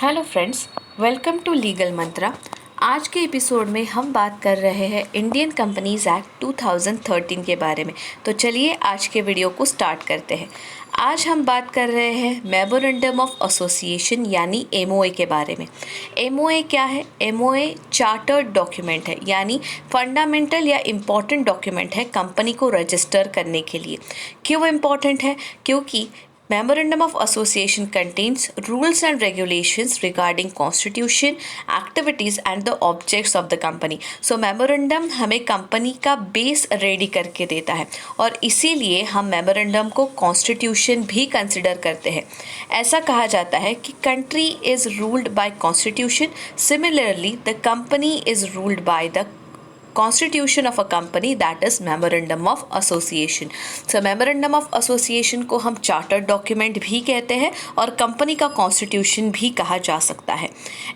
Hello friends, welcome to legal Mantra. आज के episode में हम बात कर रहे हैं इंडियन कंपनीज एक्ट 2013 के बारे में। तो चलिए आज के वीडियो को स्टार्ट करते हैं। आज हम बात कर रहे हैं मेमोरेंडम ऑफ एसोसिएशन यानी एमओए के बारे में। एमओए क्या है? एमओए चार्टर्ड डॉक्यूमेंट है, यानी फंडामेंटल या इम्पॉर्टेंट डॉक्यूमेंट है कंपनी को रजिस्टर करने के लिए। क्यों इम्पॉर्टेंट है? क्योंकि Memorandum of Association contains rules and regulations regarding constitution, activities and the objects of the company. So memorandum हमें कंपनी का बेस रेडी करके देता है और इसीलिए हम मेमोरेंडम को कॉन्स्टिट्यूशन भी कंसिडर करते हैं। ऐसा कहा जाता है कि country is ruled by constitution, similarly the company is ruled by the constitution of a company, that is memorandum of association. So memorandum of association को हम चार्टर्ड डॉक्यूमेंट भी कहते हैं और कंपनी का कॉन्स्टिट्यूशन भी कहा जा सकता है।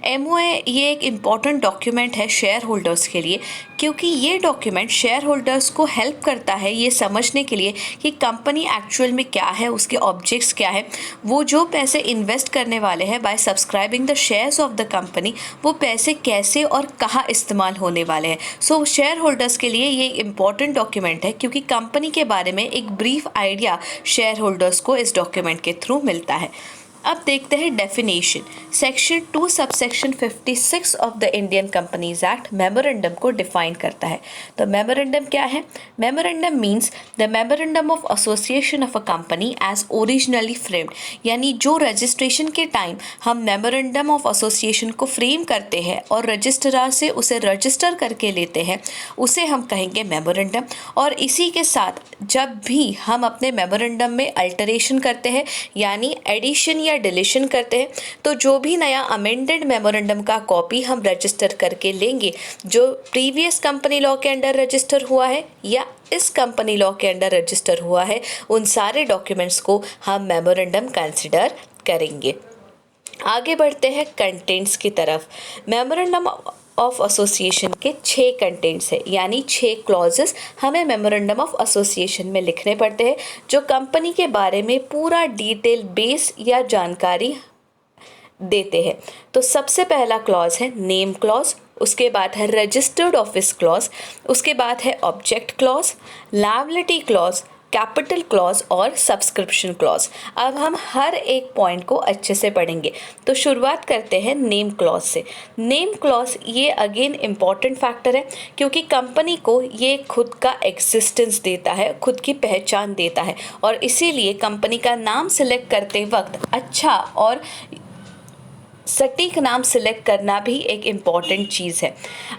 एमओए ये एक इम्पॉर्टेंट डॉक्यूमेंट है शेयर होल्डर्स के लिए, क्योंकि ये डॉक्यूमेंट शेयर होल्डर्स को हेल्प करता है ये समझने के लिए कि कंपनी एक्चुअल में क्या है, उसके ऑब्जेक्ट्स क्या है, वो जो पैसे इन्वेस्ट करने वाले हैं bye subscribing the shares of the company, वो पैसे कैसे और कहाँ इस्तेमाल होने वाले हैं। सो शेयर होल्डर्स के लिए ये इम्पॉर्टेंट डॉक्यूमेंट है क्योंकि कंपनी के बारे में एक ब्रीफ आइडिया शेयर होल्डर्स को इस डॉक्यूमेंट के थ्रू मिलता है। अब देखते हैं definition. Section 2 subsection 56 of the Indian Companies Act memorandum को डिफाइन करता है। तो मेमोरेंडम क्या है? Memorandum means the memorandum of association of a company as originally framed, यानी जो रजिस्ट्रेशन के टाइम हम मेमोरेंडम ऑफ एसोसिएशन को फ्रेम करते हैं और रजिस्ट्रार से उसे रजिस्टर करके लेते हैं, उसे हम कहेंगे मेमोरेंडम। और इसी के साथ जब भी हम अपने मेमोरेंडम में अल्टरेशन करते हैं यानी एडिशन या डिलीशन करते हैं, तो जो भी नया अमेंडेड मेमोरेंडम का कॉपी हम रजिस्टर करके लेंगे जो प्रीवियस कंपनी लॉ के अंडर रजिस्टर हुआ है या इस कंपनी लॉ के अंडर रजिस्टर हुआ है, उन सारे डॉक्यूमेंट्स को हम मेमोरेंडम कंसिडर करेंगे। आगे बढ़ते हैं कंटेंट्स की तरफ। मेमोरेंडम ऑफ एसोसिएशन के 6 कंटेंट्स है, यानी 6 क्लॉजेस हमें मेमोरेंडम ऑफ एसोसिएशन में लिखने पड़ते हैं जो कंपनी के बारे में पूरा डिटेल बेस या जानकारी देते हैं। तो सबसे पहला क्लॉज है नेम क्लॉज, उसके बाद है रजिस्टर्ड ऑफिस क्लॉज, उसके बाद है object clause, liability clause, capital clause और सब्सक्रिप्शन क्लॉज। अब हम हर एक पॉइंट को अच्छे से पढ़ेंगे। तो शुरुआत करते हैं नेम क्लॉज से। नेम क्लॉज ये अगेन इम्पॉर्टेंट फैक्टर है क्योंकि कंपनी को ये खुद का एग्जिस्टेंस देता है, खुद की पहचान देता है और इसीलिए कंपनी का नाम सिलेक्ट करते वक्त अच्छा और सटीक नाम सिलेक्ट करना भी एक इम्पॉर्टेंट चीज़ है।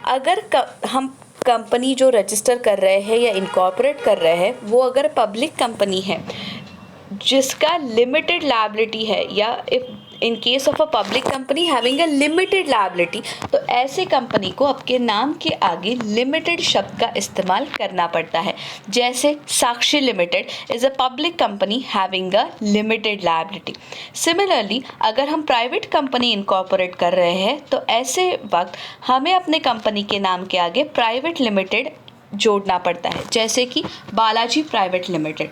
अगर हम कंपनी जो रजिस्टर कर रहे हैं या इनकॉर्पोरेट कर रहे हैं वो अगर पब्लिक कंपनी है जिसका लिमिटेड लायबिलिटी है या if in case of a public company having a limited liability, तो ऐसे कंपनी को आपके नाम के आगे लिमिटेड शब्द का इस्तेमाल करना पड़ता है। जैसे Sakshi limited is a public company having a limited liability. Similarly अगर हम प्राइवेट कंपनी इनकॉर्पोरेट कर रहे हैं तो ऐसे वक्त हमें अपने कंपनी के नाम के आगे प्राइवेट लिमिटेड जोड़ना पड़ता है, जैसे कि बालाजी प्राइवेट लिमिटेड।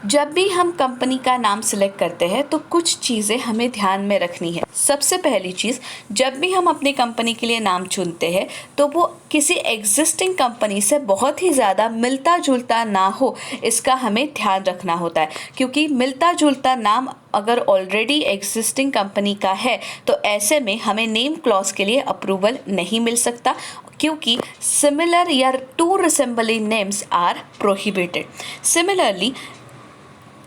जब भी हम कंपनी का नाम सिलेक्ट करते हैं तो कुछ चीज़ें हमें ध्यान में रखनी है। सबसे पहली चीज़, जब भी हम अपनी कंपनी के लिए नाम चुनते हैं तो वो किसी एग्जिस्टिंग कंपनी से बहुत ही ज़्यादा मिलता जुलता ना हो, इसका हमें ध्यान रखना होता है। क्योंकि मिलता जुलता नाम अगर ऑलरेडी एग्जिस्टिंग कंपनी का है तो ऐसे में हमें नेम क्लॉज के लिए अप्रूवल नहीं मिल सकता, क्योंकि सिमिलर या to resembling names are prohibited. Similarly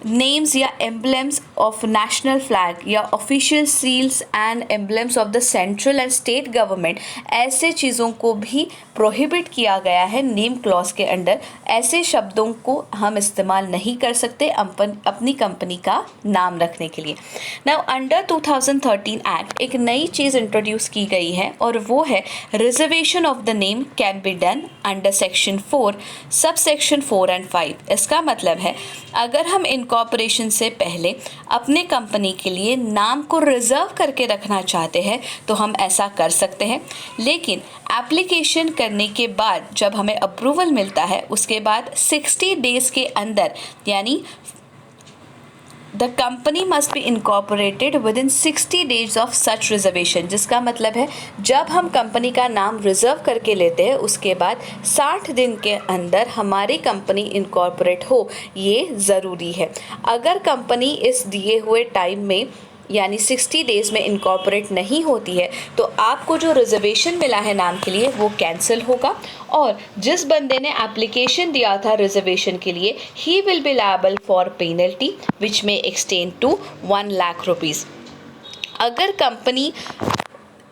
names या एम्बलेम्स ऑफ नेशनल फ्लैग या official seals and emblems of the central and state government, ऐसे चीज़ों को भी प्रोहिबिट किया गया है नेम क्लॉज के अंडर। ऐसे शब्दों को हम इस्तेमाल नहीं कर सकते अपनी कंपनी का नाम रखने के लिए। नाउ अंडर 2013 एक्ट एक नई चीज़ इंट्रोड्यूस की गई है और वो है reservation of the name can be done under section 4 sub section 4 and 5। इसका मतलब है अगर हम इनकॉर्पोरेशन से पहले अपने कंपनी के लिए नाम को रिजर्व करके रखना चाहते हैं तो हम ऐसा कर सकते हैं, लेकिन एप्लीकेशन करने के बाद जब हमें अप्रूवल मिलता है उसके बाद 60 डेज़ के अंदर यानी the company must be incorporated with in 60 days of such reservation, जिसका मतलब है जब हम कंपनी का नाम रिजर्व करके लेते हैं उसके बाद 60 दिन के अंदर हमारी कंपनी इनकॉर्पोरेट हो, ये ज़रूरी है। अगर कंपनी इस दिए हुए टाइम में यानी 60 डेज़ में इनकॉर्पोरेट नहीं होती है तो आपको जो रिजर्वेशन मिला है नाम के लिए वो कैंसिल होगा, और जिस बंदे ने एप्लीकेशन दिया था रिजर्वेशन के लिए he will be liable for penalty which में एक्सटेंड टू 1 लाख रुपीज़। अगर कंपनी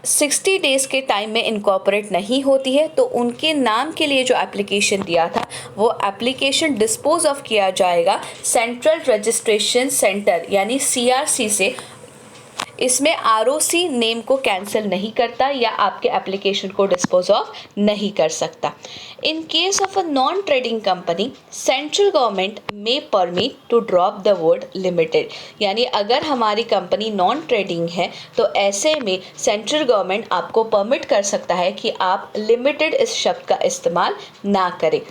60 डेज़ के टाइम में इनकॉर्पोरेट नहीं होती है तो उनके नाम के लिए जो एप्लीकेशन दिया था वो एप्लीकेशन डिस्पोज ऑफ किया जाएगा सेंट्रल रजिस्ट्रेशन सेंटर यानी CRC से। इसमें ROC नेम को कैंसिल नहीं करता या आपके एप्लीकेशन को डिस्पोज ऑफ नहीं कर सकता। In case of a non trading company central government may permit to drop the word limited, यानी अगर हमारी कंपनी नॉन ट्रेडिंग है तो ऐसे में सेंट्रल गवर्नमेंट आपको परमिट कर सकता है कि आप लिमिटेड इस शब्द का इस्तेमाल ना करें।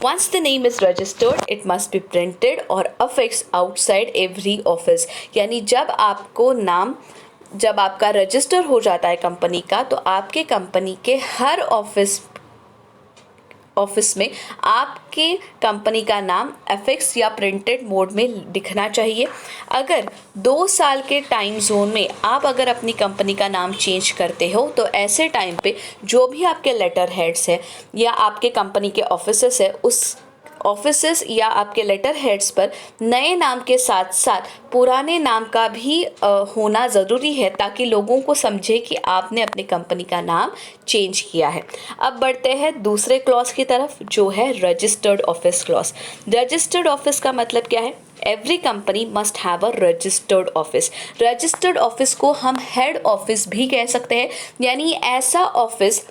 Once the name is registered, it must be printed or affixed outside every office। यानी जब आपका रजिस्टर हो जाता है कंपनी का तो आपके कंपनी के हर ऑफिस में आपके कंपनी का नाम एफिक्स या प्रिंटेड मोड में दिखना चाहिए। अगर 2 साल के टाइम जोन में आप अगर अपनी कंपनी का नाम चेंज करते हो तो ऐसे टाइम पे जो भी आपके लेटर हेड्स है या आपके कंपनी के ऑफिसेस है उस ऑफिसेस या आपके लेटर हेड्स पर नए नाम के साथ साथ पुराने नाम का भी होना ज़रूरी है ताकि लोगों को समझे कि आपने अपनी कंपनी का नाम चेंज किया है। अब बढ़ते हैं दूसरे क्लॉज की तरफ जो है registered office clause. Registered office का मतलब क्या है? Every company must have a registered office. Registered office को हम हेड ऑफिस भी कह सकते हैं, यानी ऐसा ऑफिस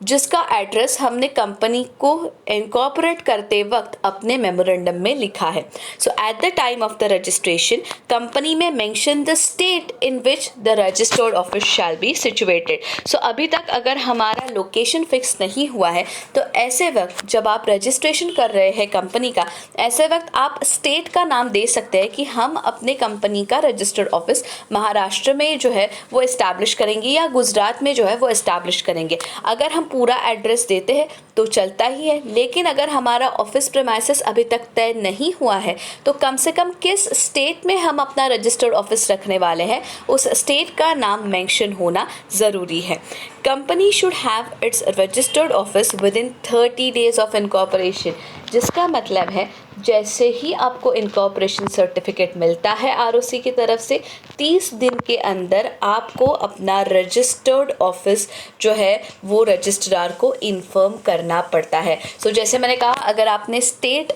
जिसका एड्रेस हमने कंपनी को इनकॉर्पोरेट करते वक्त अपने मेमोरेंडम में लिखा है। So at the time of the registration company में mention the state in which the registered office shall be situated. So अभी तक अगर हमारा लोकेशन फिक्स नहीं हुआ है तो ऐसे वक्त जब आप रजिस्ट्रेशन कर रहे हैं कंपनी का, ऐसे वक्त आप स्टेट का नाम दे सकते हैं कि हम अपने कंपनी का रजिस्टर्ड ऑफिस महाराष्ट्र में जो है वो इस्टेब्लिश करेंगे या गुजरात में जो है वो इस्टेब्लिश करेंगे। अगर हम पूरा एड्रेस देते हैं तो चलता ही है, लेकिन अगर हमारा ऑफिस प्रीमाइसेस अभी तक तय नहीं हुआ है तो कम से कम किस स्टेट में हम अपना रजिस्टर्ड ऑफिस रखने वाले हैं उस स्टेट का नाम मेंशन होना ज़रूरी है। Company should have it's registered office with in 30 days of incorporation, जिसका मतलब है जैसे ही आपको इनकॉर्पोरेशन सर्टिफिकेट मिलता है ROC की तरफ से 30 दिन के अंदर आपको अपना रजिस्टर्ड ऑफिस जो है वो रजिस्ट्रार को इन्फॉर्म करना पड़ता है। सो जैसे मैंने कहा, अगर आपने स्टेट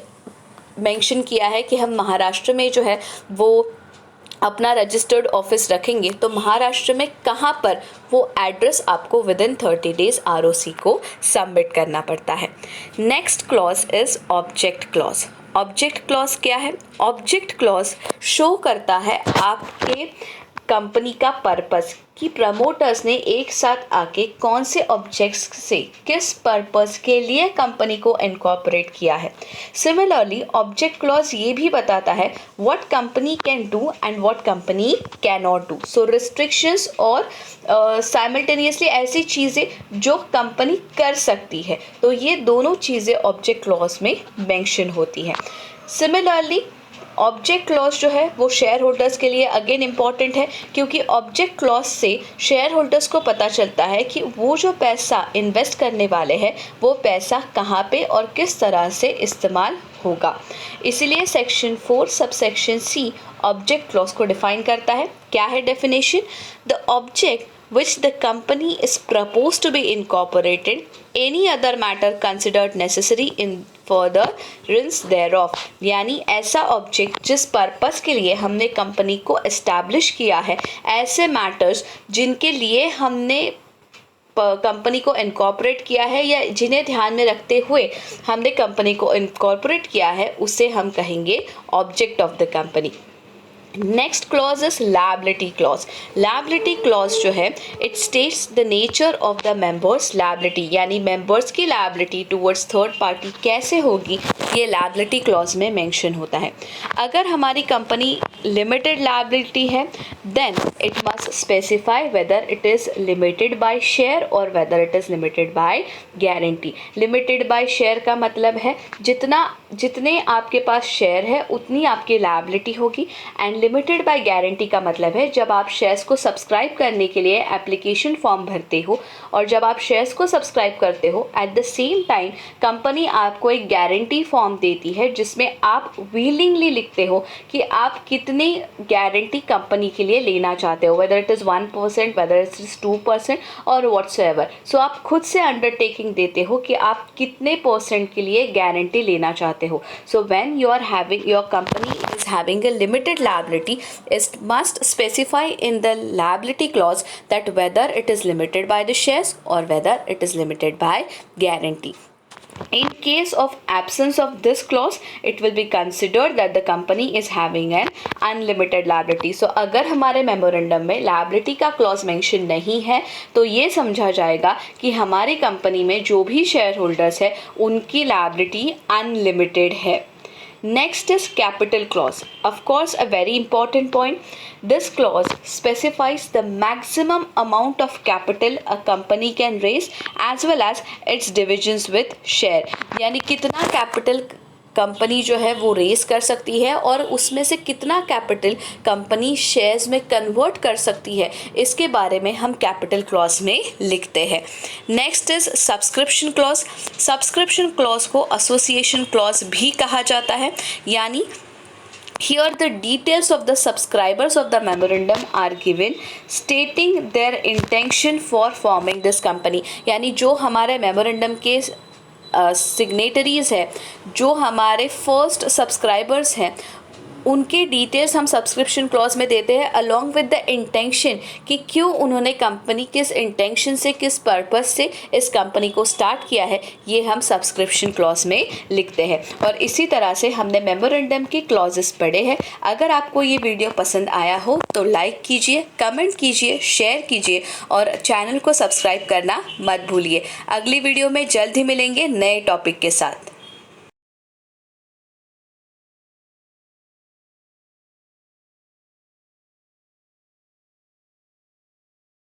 मेंशन किया है कि हम महाराष्ट्र में जो है वो अपना रजिस्टर्ड ऑफिस रखेंगे तो महाराष्ट्र में कहाँ पर वो एड्रेस आपको विद इन 30 डेज ROC को सबमिट करना पड़ता है। Next clause is object clause. Object clause क्या है? ऑब्जेक्ट क्लॉज शो करता है आपके कंपनी का पर्पस कि प्रमोटर्स ने एक साथ आके कौन से ऑब्जेक्ट्स से किस पर्पस के लिए कंपनी को इनकॉर्पोरेट किया है। सिमिलरली ऑब्जेक्ट क्लॉज ये भी बताता है what company can do and what company can not do. So restrictions और साइमल्टेनियसली ऐसी चीज़ें जो कंपनी कर सकती है, तो ये दोनों चीज़ें ऑब्जेक्ट क्लॉज में मेंशन होती हैं। सिमिलरली ऑब्जेक्ट क्लॉज जो है वो शेयर होल्डर्स के लिए अगेन इम्पॉर्टेंट है, क्योंकि ऑब्जेक्ट क्लॉज से शेयर होल्डर्स को पता चलता है कि वो जो पैसा इन्वेस्ट करने वाले हैं वो पैसा कहाँ पे और किस तरह से इस्तेमाल होगा। इसीलिए section 4 subsection C object clause को डिफाइन करता है। क्या है definition? The object which the company is proposed to be incorporated, any other matter considered necessary in furtherance thereof। यानी ऐसा ऑब्जेक्ट जिस पर्पस के लिए हमने कंपनी को एस्टैब्लिश किया है, ऐसे मैटर्स जिनके लिए हमने कंपनी को इनकॉर्पोरेट किया है या जिन्हें ध्यान में रखते हुए हमने कंपनी को इनकॉर्पोरेट किया है, उसे हम कहेंगे object of the company. Next clause is liability clause. Liability clause जो है it states the nature of the members liability, यानी मेंबर्स की लायबिलिटी टुवर्ड्स थर्ड पार्टी कैसे होगी, ये लायबिलिटी क्लॉज में मेंशन होता है। अगर हमारी कंपनी लिमिटेड लायबिलिटी है then it must specify whether it is limited by share और whether it is limited by guarantee. Limited by share का मतलब है जितने आपके पास शेयर है उतनी आपकी लायबिलिटी होगी, एंड लिमिटेड बाय गारंटी का मतलब है जब आप शेयर्स को सब्सक्राइब करने के लिए एप्लीकेशन फॉर्म भरते हो और जब आप शेयर्स को सब्सक्राइब करते हो at the same time company आपको एक गारंटी फॉर्म देती है जिसमें आप विलिंगली लिखते हो कि आप कितने गारंटी कंपनी के लिए लेना चाहते हो, weather it is 1%, weather it is 2% और व्हाट्सएवर। सो आप खुद से अंडरटेकिंग देते हो कि आप कितने परसेंट के लिए गारंटी लेना चाहते हो। So when you are having your company is having a limited liability, it must specify in the liability clause that whether it is limited by the shares or whether it is limited by guarantee. In case of absence of this clause, it will be considered that the company is having an unlimited liability. So अगर हमारे memorandum में liability का clause mention नहीं है तो ये समझा जाएगा कि हमारी कंपनी में जो भी शेयर होल्डर्स है उनकी liability unlimited है। Next is capital clause. Of course, a very important point. This clause specifies the maximum amount of capital a company can raise as well as its divisions with share. यानी कितना capital company जो है वो race कर सकती है और उसमें से कितना कैपिटल कंपनी शेयर्स में कन्वर्ट कर सकती है, इसके बारे में हम कैपिटल क्लॉज में लिखते हैं। Next is subscription clause. Subscription clause को एसोसिएशन क्लॉज भी कहा जाता है, यानी here the details of the subscribers of the memorandum are given stating their intention for forming this company। यानी जो हमारे मेमोरेंडम के सिग्नेटरीज़ है, जो हमारे फर्स्ट सब्सक्राइबर्स हैं, उनके डिटेल्स हम सब्सक्रिप्शन क्लॉज में देते हैं अलॉन्ग विद द इंटेंशन कि क्यों उन्होंने कंपनी किस इंटेंशन से किस पर्पस से इस कंपनी को स्टार्ट किया है, ये हम सब्सक्रिप्शन क्लॉज में लिखते हैं। और इसी तरह से हमने मेमोरेंडम के क्लॉजेस पढ़े हैं। अगर आपको ये वीडियो पसंद आया हो तो लाइक कीजिए, कमेंट कीजिए, शेयर कीजिए और चैनल को सब्सक्राइब करना मत भूलिए। अगली वीडियो में जल्द ही मिलेंगे नए टॉपिक के साथ।